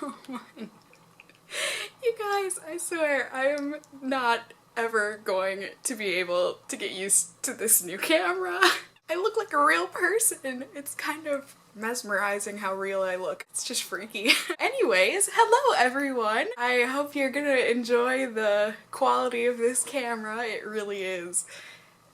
Oh my. You guys, I swear, I am not ever going to be able to get used to this new camera. I look like a real person. It's kind of mesmerizing how real I look. It's just freaky. Anyways, hello everyone! I hope you're gonna enjoy the quality of this camera. It really is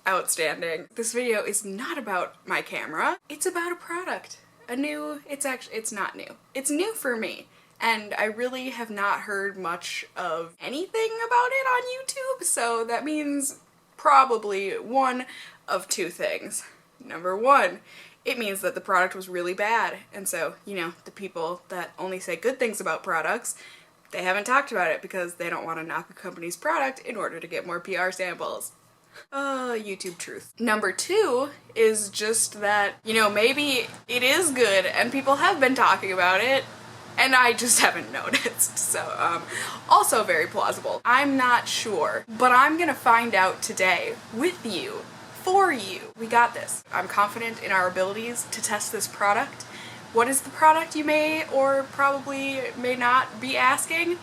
outstanding. This video is not about my camera. It's about a product. It's not new. It's new for me. And I really have not heard much of anything about it on YouTube, so that means probably one of two things. Number one, it means that the product was really bad, and so, you know, the people that only say good things about products, they haven't talked about it because they don't want to knock a company's product in order to get more PR samples. YouTube truth. Number two is just that, you know, maybe it is good and people have been talking about it and I just haven't noticed. So, also very plausible. I'm not sure, but I'm gonna find out today with you, for you. We got this. I'm confident in our abilities to test this product. What is the product, you may or probably may not be asking?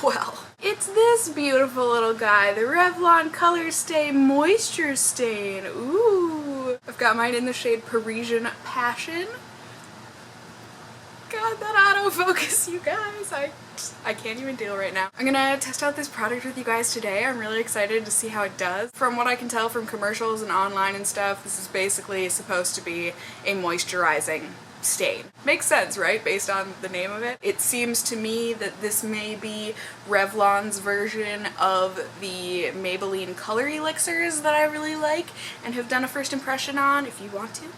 Well, it's this beautiful little guy, the Revlon ColorStay Moisture Stain. Ooh. I've got mine in the shade Parisian Passion. God, that autofocus, you guys. I can't even deal right now. I'm gonna test out this product with you guys today. I'm really excited to see how it does. From what I can tell from commercials and online and stuff, this is basically supposed to be a moisturizing stain. Makes sense, right? Based on the name of it. It seems to me that this may be Revlon's version of the Maybelline color elixirs that I really like and have done a first impression on. If you want to,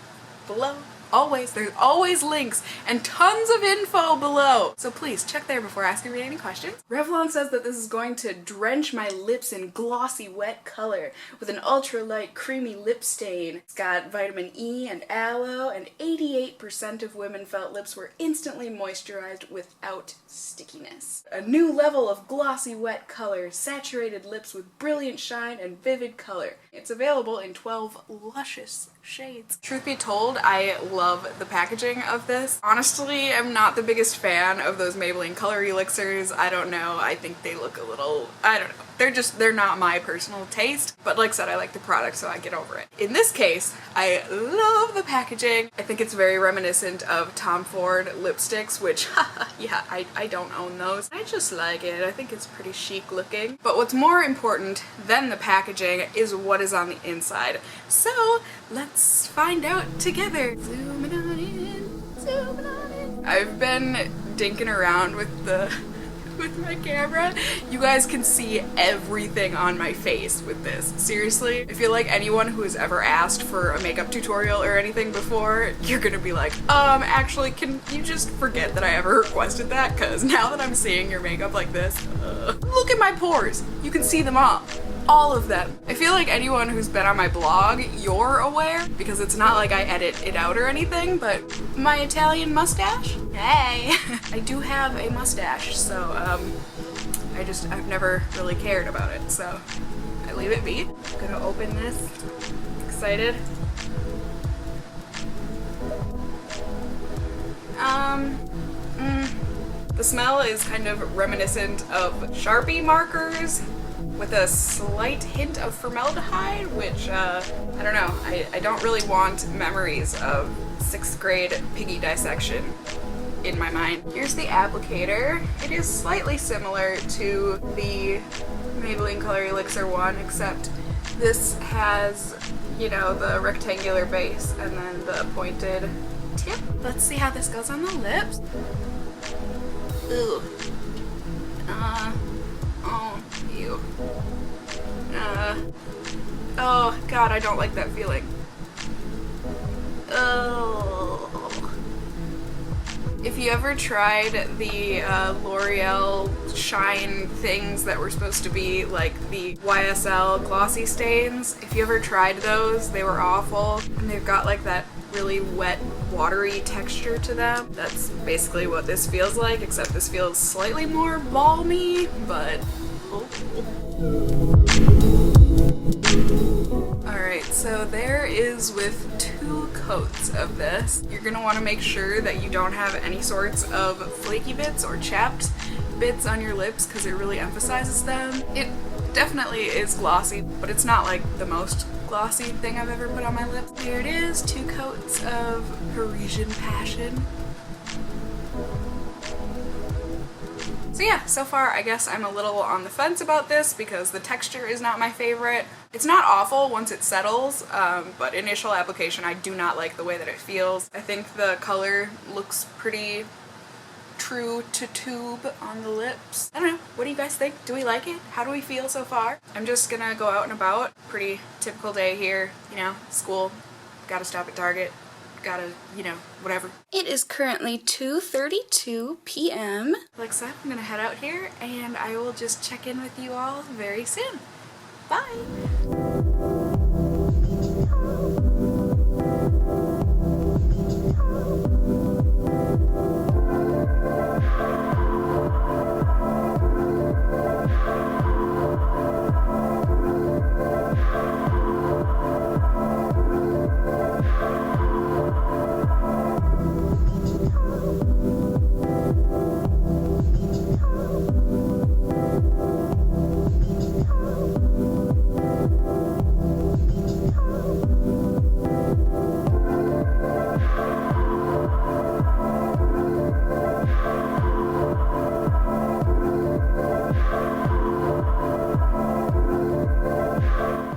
below. Always, there's always links and tons of info below. So please check there before asking me any questions. Revlon says that this is going to drench my lips in glossy wet color with an ultra light creamy lip stain. It's got vitamin E and aloe, and 88% of women felt lips were instantly moisturized without stickiness. A new level of glossy wet color, saturated lips with brilliant shine and vivid color. It's available in 12 luscious shades. Truth be told, I love the packaging of this. Honestly, I'm not the biggest fan of those Maybelline color elixirs. I don't know, I think they look a little, I don't know. They're not my personal taste, but like I said, I like the product, so I get over it. In this case, I love the packaging. I think it's very reminiscent of Tom Ford lipsticks, which, yeah, I don't own those. I just like it. I think it's pretty chic looking. But what's more important than the packaging is what is on the inside. So, let's find out together. Zooming on in, zooming on in. I've been dinking around with my camera. You guys can see everything on my face with this. Seriously, I feel like anyone who has ever asked for a makeup tutorial or anything before, you're gonna be like, actually, can you just forget that I ever requested that? Because now that I'm seeing your makeup like this, look at my pores. You can see them all of them. I feel like anyone who's been on my blog, you're aware, because it's not like I edit it out or anything, but my Italian mustache? Hey! I do have a mustache, so I've never really cared about it, so I leave it be. I'm gonna open this. Excited? The smell is kind of reminiscent of Sharpie markers with a slight hint of formaldehyde, which, I don't know, I don't really want memories of 6th grade piggy dissection in my mind. Here's the applicator. It is slightly similar to the Maybelline Color Elixir one, except this has, you know, the rectangular base and then the pointed tip. Let's see how this goes on the lips. Ooh. Oh, ew. Oh god, I don't like that feeling. Oh. If you ever tried the L'Oreal Shine things that were supposed to be like the YSL glossy stains, if you ever tried those, they were awful. And they've got like that really wet, watery texture to them. That's basically what this feels like, except this feels slightly more balmy, but... Alright, Alright, so there is with 2 coats of this. You're gonna want to make sure that you don't have any sorts of flaky bits or chapped bits on your lips because it really emphasizes them. It definitely is glossy, but it's not like the most glossy thing I've ever put on my lips. Here it is, 2 coats of Parisian Passion. So yeah, so far I guess I'm a little on the fence about this because the texture is not my favorite. It's not awful once it settles, but initial application I do not like the way that it feels. I think the color looks pretty true to tube on the lips. I don't know, what do you guys think? Do we like it? How do we feel so far? I'm just gonna go out and about. Pretty typical day here, you know, school, gotta stop at Target. Gotta, you know, whatever. It is currently 2:32 p.m. Like I said, I'm gonna head out here and I will just check in with you all very soon. Bye!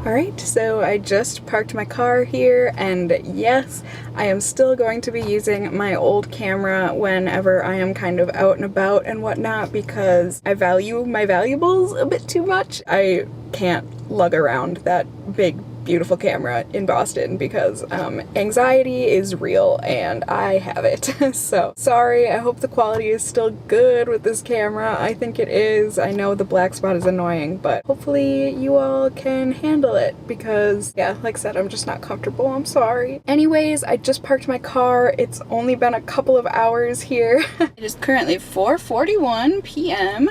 Alright, so I just parked my car here, and yes, I am still going to be using my old camera whenever I am kind of out and about and whatnot because I value my valuables a bit too much. I can't lug around that big, beautiful camera in Boston because anxiety is real and I have it. So sorry, I hope the quality is still good with this camera. I think it is. I know the black spot is annoying, but hopefully you all can handle it because, yeah, like I said, I'm just not comfortable. I'm sorry. Anyways, I just parked my car. It's only been a couple of hours here. It is currently 4:41 p.m.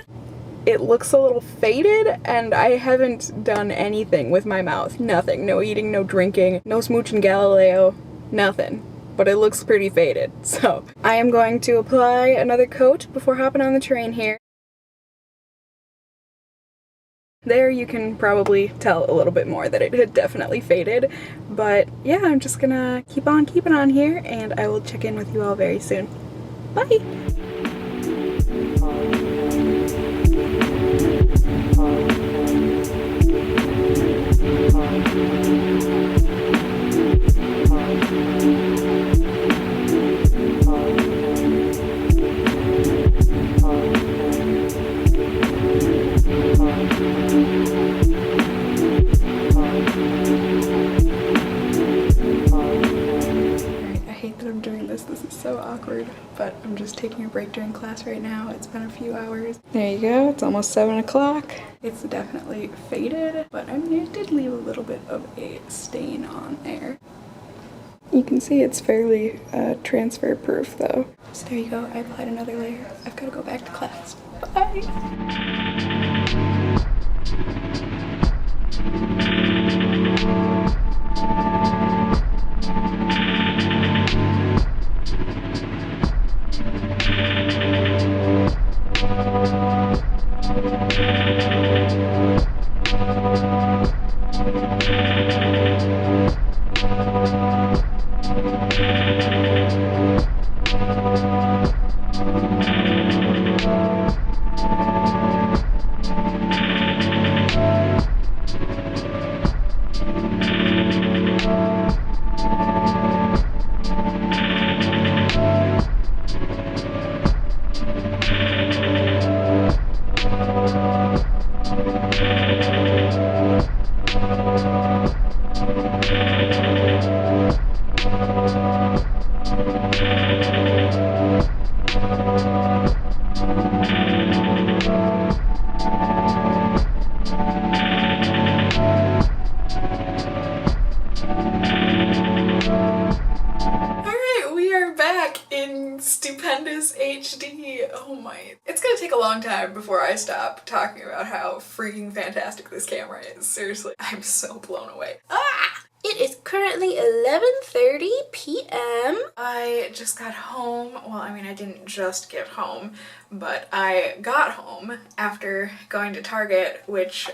It looks a little faded, and I haven't done anything with my mouth. Nothing. No eating, no drinking, no smooching Galileo, nothing. But it looks pretty faded, so I am going to apply another coat before hopping on the train here. There you can probably tell a little bit more that it had definitely faded, but yeah, I'm just gonna keep on keeping on here, and I will check in with you all very soon. Bye! This is so awkward, but I'm just taking a break during class right now. It's been a few hours. There you go, it's almost 7 o'clock. It's definitely faded, but I mean, it did leave a little bit of a stain on there. You can see it's fairly transfer proof though. So there you go, I applied another layer. I've got to go back to class. Bye! Stupendous HD. Oh my. It's gonna take a long time before I stop talking about how freaking fantastic this camera is. Seriously, I'm so blown away. Ah! It is currently 11:30 p.m. I just got home. Well, I mean, I didn't just get home, but I got home after going to Target, which,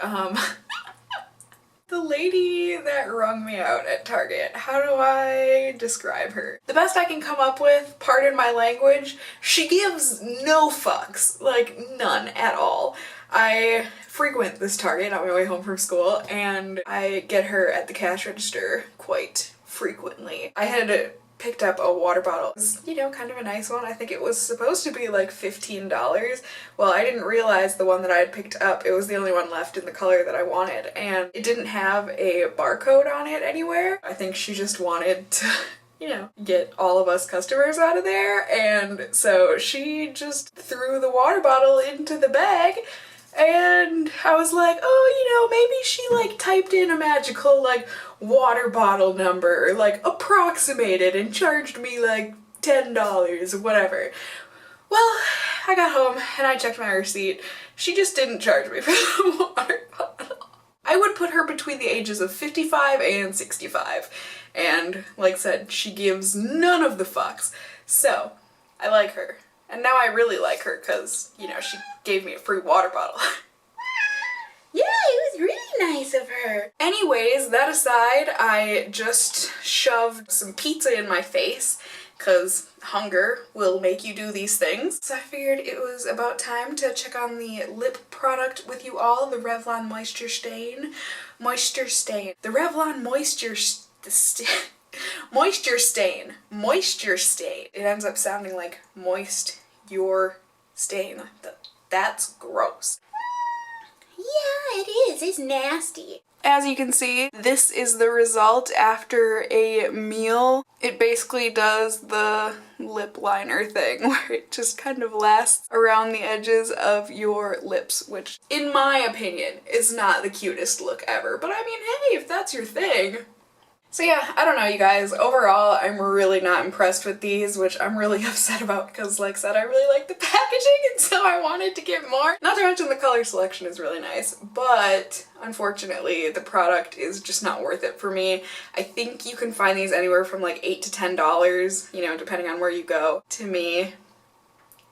the lady that wrung me out at Target, how do I describe her? The best I can come up with, pardon my language, she gives no fucks. Like, none at all. I frequent this Target on my way home from school, and I get her at the cash register quite frequently. I had picked up a water bottle. It was, you know, kind of a nice one. I think it was supposed to be like $15. Well, I didn't realize the one that I had picked up, it was the only one left in the color that I wanted, and it didn't have a barcode on it anywhere. I think she just wanted to, you know, get all of us customers out of there, and so she just threw the water bottle into the bag. And I was like, oh, you know, maybe she like typed in a magical like water bottle number, like approximated, and charged me like $10 or whatever. Well, I got home and I checked my receipt. She just didn't charge me for the water bottle. I would put her between the ages of 55 and 65. And like I said, she gives none of the fucks. So, I like her. And now I really like her because, you know, she gave me a free water bottle. Yeah, it was really nice of her. Anyways, that aside, I just shoved some pizza in my face because hunger will make you do these things. So I figured it was about time to check on the lip product with you all, the Revlon Moisture Stain. The Revlon Moisture Stain. It ends up sounding like moist your stain. That's gross. Yeah, it is. It's nasty. As you can see, this is the result after a meal. It basically does the lip liner thing where it just kind of lasts around the edges of your lips, which in my opinion is not the cutest look ever. But I mean, hey, if that's your thing. So yeah, I don't know, you guys. Overall, I'm really not impressed with these, which I'm really upset about because, like I said, I really like the packaging and so I wanted to get more. Not to mention the color selection is really nice, but unfortunately, the product is just not worth it for me. I think you can find these anywhere from like $8 to $10, you know, depending on where you go. To me,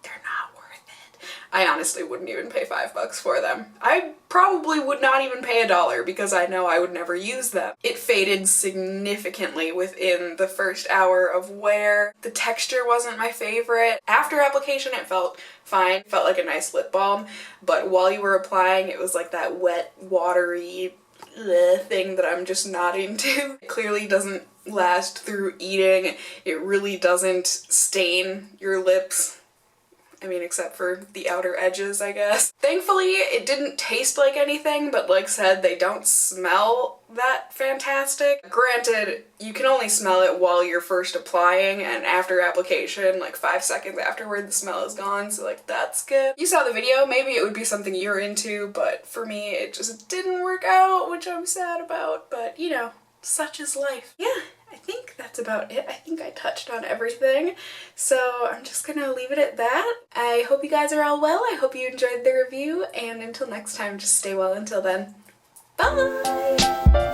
they're not worth it. I honestly wouldn't even pay $5 for them. I probably would not even pay $1 because I know I would never use them. It faded significantly within the first hour of wear. The texture wasn't my favorite. After application, it felt fine. It felt like a nice lip balm, but while you were applying, it was like that wet, watery thing that I'm just not into. It clearly doesn't last through eating. It really doesn't stain your lips. I mean, except for the outer edges, I guess. Thankfully, it didn't taste like anything, but like I said, they don't smell that fantastic. Granted, you can only smell it while you're first applying, and after application, like 5 seconds afterward, the smell is gone, so like, that's good. You saw the video, maybe it would be something you're into, but for me, it just didn't work out, which I'm sad about, but you know, such is life. Yeah. I think that's about it. I think I touched on everything. So I'm just gonna leave it at that. I hope you guys are all well. I hope you enjoyed the review, and until next time, just stay well until then. Bye!